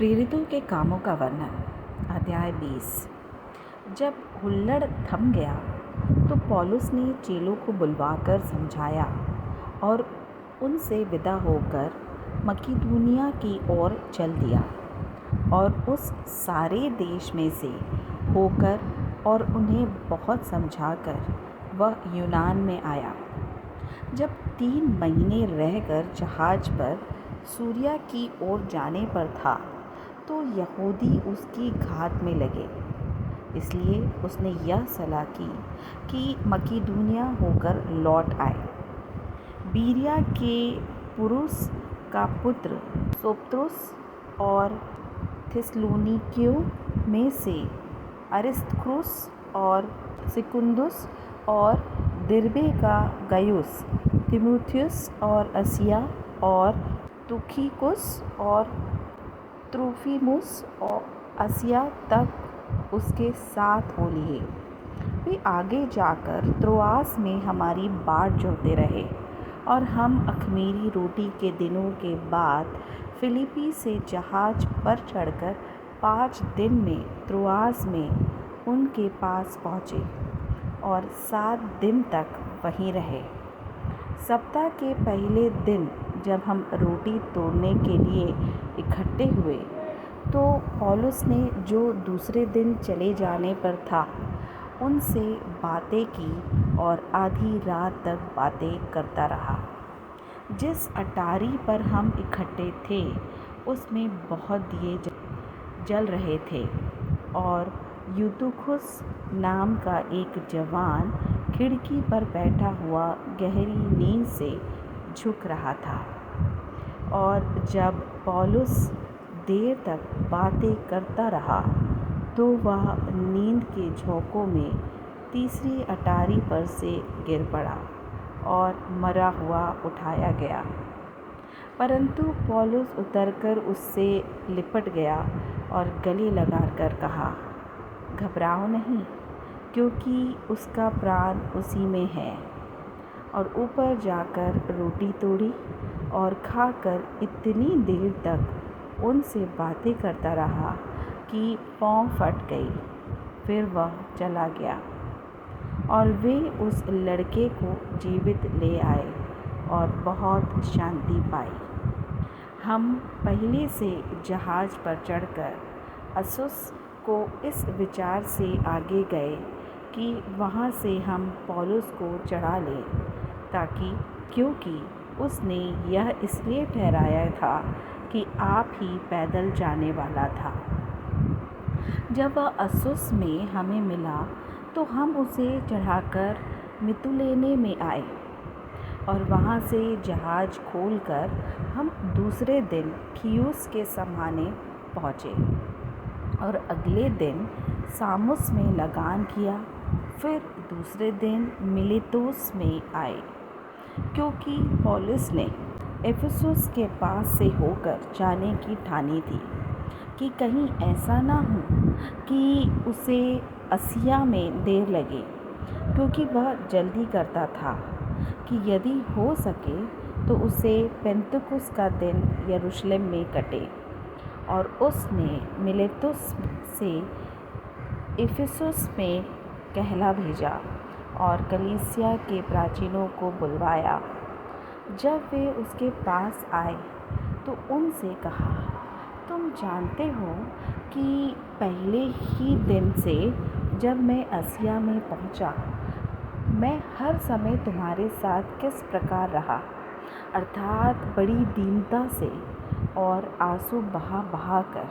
प्रेरितों के कामों का वर्णन। अध्याय 20। जब हुल्लड़ थम गया तो पौलुस ने चेलों को बुलवाकर समझाया और उनसे विदा होकर मकिदुनिया की ओर चल दिया और उस सारे देश में से होकर और उन्हें बहुत समझाकर वह यूनान में आया। जब 3 महीने रहकर जहाज पर सूरिया की ओर जाने पर था तो यहूदी उसकी घात में लगे, इसलिए उसने यह सलाह की कि मकिदुनिया होकर लौट आए। बीरिया के पुरुष का पुत्र सोपत्रुस और थिस्सलुनीकियों में से अरिस्तर्खुस और सिकुन्दुस और दिर्बे का गयुस, तीमुथियुस और आसिया और तुखिकुस और त्रुफिमुस और आसिया तक उसके साथ हो लिए। वे आगे जाकर त्रोआस में हमारी बाट जोहते रहे और हम अख़मीरी रोटी के दिनों के बाद फिलिप्पी से जहाज पर चढ़कर 5 दिन में त्रोआस में उनके पास पहुँचे और 7 दिन तक वहीं रहे। सप्ताह के पहले दिन जब हम रोटी तोड़ने के लिए इकट्ठे हुए तो पौलुस ने, जो दूसरे दिन चले जाने पर था, उनसे बातें की और आधी रात तक बातें करता रहा। जिस अटारी पर हम इकट्ठे थे उसमें बहुत दिए जल रहे थे और यूतुखुस नाम का एक जवान खिड़की पर बैठा हुआ गहरी नींद से झुक रहा था। और जब पौलुस देर तक बातें करता रहा तो वह नींद के झोंकों में तीसरी अटारी पर से गिर पड़ा और मरा हुआ उठाया गया। परंतु पौलुस उतरकर उससे लिपट गया और गले लगाकर कहा, घबराओ नहीं, क्योंकि उसका प्राण उसी में है। और ऊपर जाकर रोटी तोड़ी और खाकर इतनी देर तक उनसे बातें करता रहा कि पाँव फट गई। फिर वह चला गया और वे उस लड़के को जीवित ले आए और बहुत शांति पाई। हम पहले से जहाज पर चढ़कर अस्सुस को इस विचार से आगे गए कि वहाँ से हम पौलुस को चढ़ा लें, क्योंकि उसने यह इसलिए ठहराया था कि आप ही पैदल जाने वाला था। जब वह अस्सुस में हमें मिला तो हम उसे चढ़ाकर मितुलेने में आए और वहाँ से जहाज खोलकर हम दूसरे दिन खियुस के समाने पहुँचे और अगले दिन सामुस में लगान किया। फिर दूसरे दिन मिलेतुस में आए, क्योंकि पौलुस ने इफिसुस के पास से होकर जाने की ठानी थी कि कहीं ऐसा ना हो कि उसे आसिया में देर लगे, क्योंकि वह जल्दी करता था कि यदि हो सके तो उसे पेंतकुस का दिन यरूशलेम में कटे। और उसने मिलेतुस से इफिसुस में कहला भेजा और कलीसिया के प्राचीनों को बुलवाया। जब वे उसके पास आए तो उनसे कहा, तुम जानते हो कि पहले ही दिन से जब मैं आसिया में पहुंचा, मैं हर समय तुम्हारे साथ किस प्रकार रहा, अर्थात बड़ी दीनता से और आंसू बहा कर,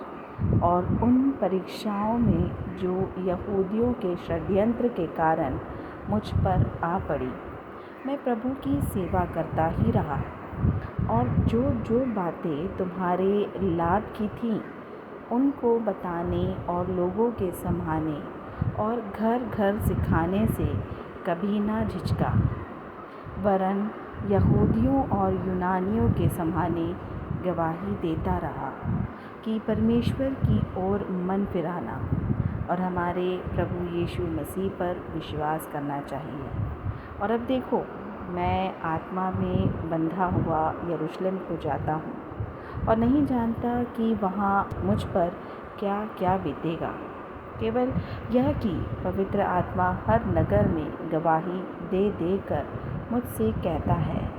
और उन परीक्षाओं में जो यहूदियों के षड्यंत्र के कारण मुझ पर आ पड़ी। मैं प्रभु की सेवा करता ही रहा और जो बातें तुम्हारे लाभ की थीं उनको बताने और लोगों के समझाने और घर घर सिखाने से कभी ना झिझका, वरन यहूदियों और यूनानियों के समझाने गवाही देता रहा कि परमेश्वर की ओर मन फिराना और हमारे प्रभु यीशु मसीह पर विश्वास करना चाहिए। और अब देखो, मैं आत्मा में बंधा हुआ यरूशलेम को जाता हूँ और नहीं जानता कि वहाँ मुझ पर क्या क्या बीतेगा। केवल यह कि पवित्र आत्मा हर नगर में गवाही दे दे कर मुझसे कहता है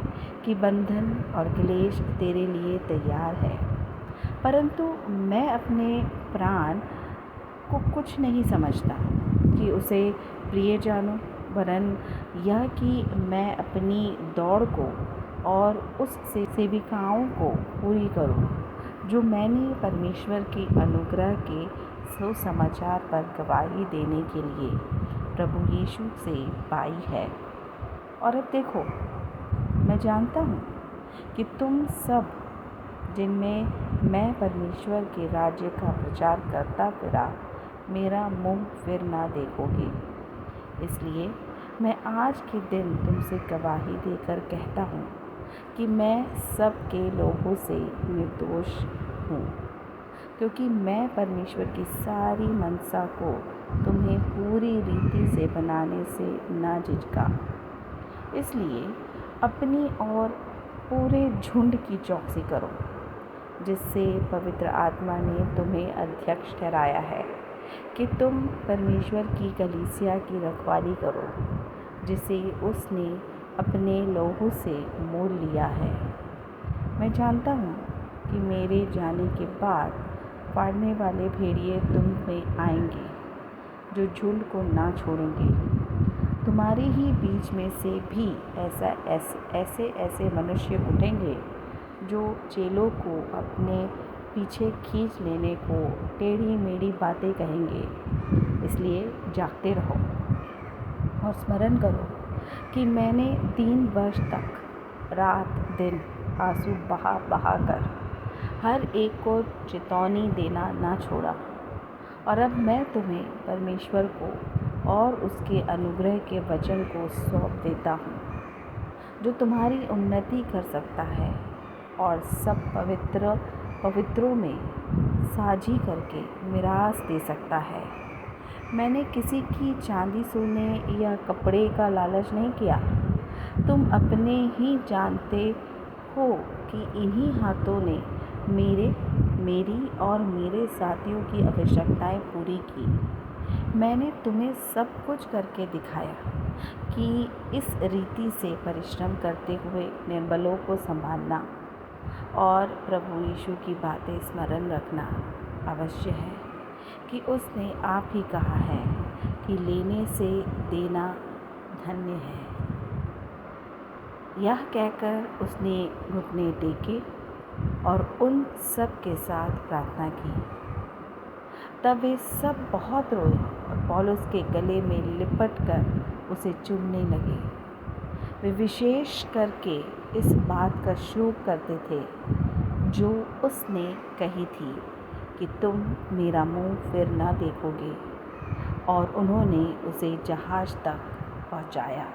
कि बंधन और क्लेश तेरे लिए तैयार है, परंतु मैं अपने प्राण को कुछ नहीं समझता कि उसे प्रिय जानूं, वरन यह कि मैं अपनी दौड़ को और उस सेविकाओं को पूरी करूं जो मैंने परमेश्वर के अनुग्रह के सुसमाचार पर गवाही देने के लिए प्रभु यीशु से पाई है। और अब देखो, मैं जानता हूँ कि तुम सब जिनमें मैं परमेश्वर के राज्य का प्रचार करता फिरा मेरा मुंह फिर ना देखोगे। इसलिए मैं आज के दिन तुमसे गवाही देकर कहता हूँ कि मैं सब के लोगों से निर्दोष हूँ, क्योंकि मैं परमेश्वर की सारी मनसा को तुम्हें पूरी रीति से बनाने से ना झिझका। इसलिए अपनी और पूरे झुंड की चौकसी करो, जिससे पवित्र आत्मा ने तुम्हें अध्यक्ष ठहराया है कि तुम परमेश्वर की कलीसिया की रखवाली करो, जिसे उसने अपने लोगों से मोल लिया है। मैं जानता हूँ कि मेरे जाने के बाद फाड़ने वाले भेड़िए तुम में आएंगे, जो झुंड को ना छोड़ेंगे। तुम्हारे ही बीच में से भी ऐसे मनुष्य उठेंगे जो चेलों को अपने पीछे खींच लेने को टेढ़ी मेढ़ी बातें कहेंगे। इसलिए जागते रहो और स्मरण करो कि मैंने 3 वर्ष तक रात दिन आंसू बहा कर हर एक को चेतावनी देना ना छोड़ा। और अब मैं तुम्हें परमेश्वर को और उसके अनुग्रह के वचन को सौंप देता हूँ, जो तुम्हारी उन्नति कर सकता है और सब पवित्रों में साझी करके मिरास दे सकता है। मैंने किसी की चांदी सोने या कपड़े का लालच नहीं किया। तुम अपने ही जानते हो कि इन्हीं हाथों ने मेरी और मेरे साथियों की आवश्यकताएं पूरी की। मैंने तुम्हें सब कुछ करके दिखाया कि इस रीति से परिश्रम करते हुए निर्बलों को संभालना और प्रभु यीशु की बातें स्मरण रखना अवश्य है कि उसने आप ही कहा है कि लेने से देना धन्य है। यह कहकर उसने घुटने टेके और उन सब के साथ प्रार्थना की। तब वे सब बहुत रोए और पौलुस के गले में लिपट कर उसे चूमने लगे। वे विशेष करके इस बात का शोक करते थे जो उसने कही थी कि तुम मेरा मुंह फिर ना देखोगे, और उन्होंने उसे जहाज तक पहुंचाया।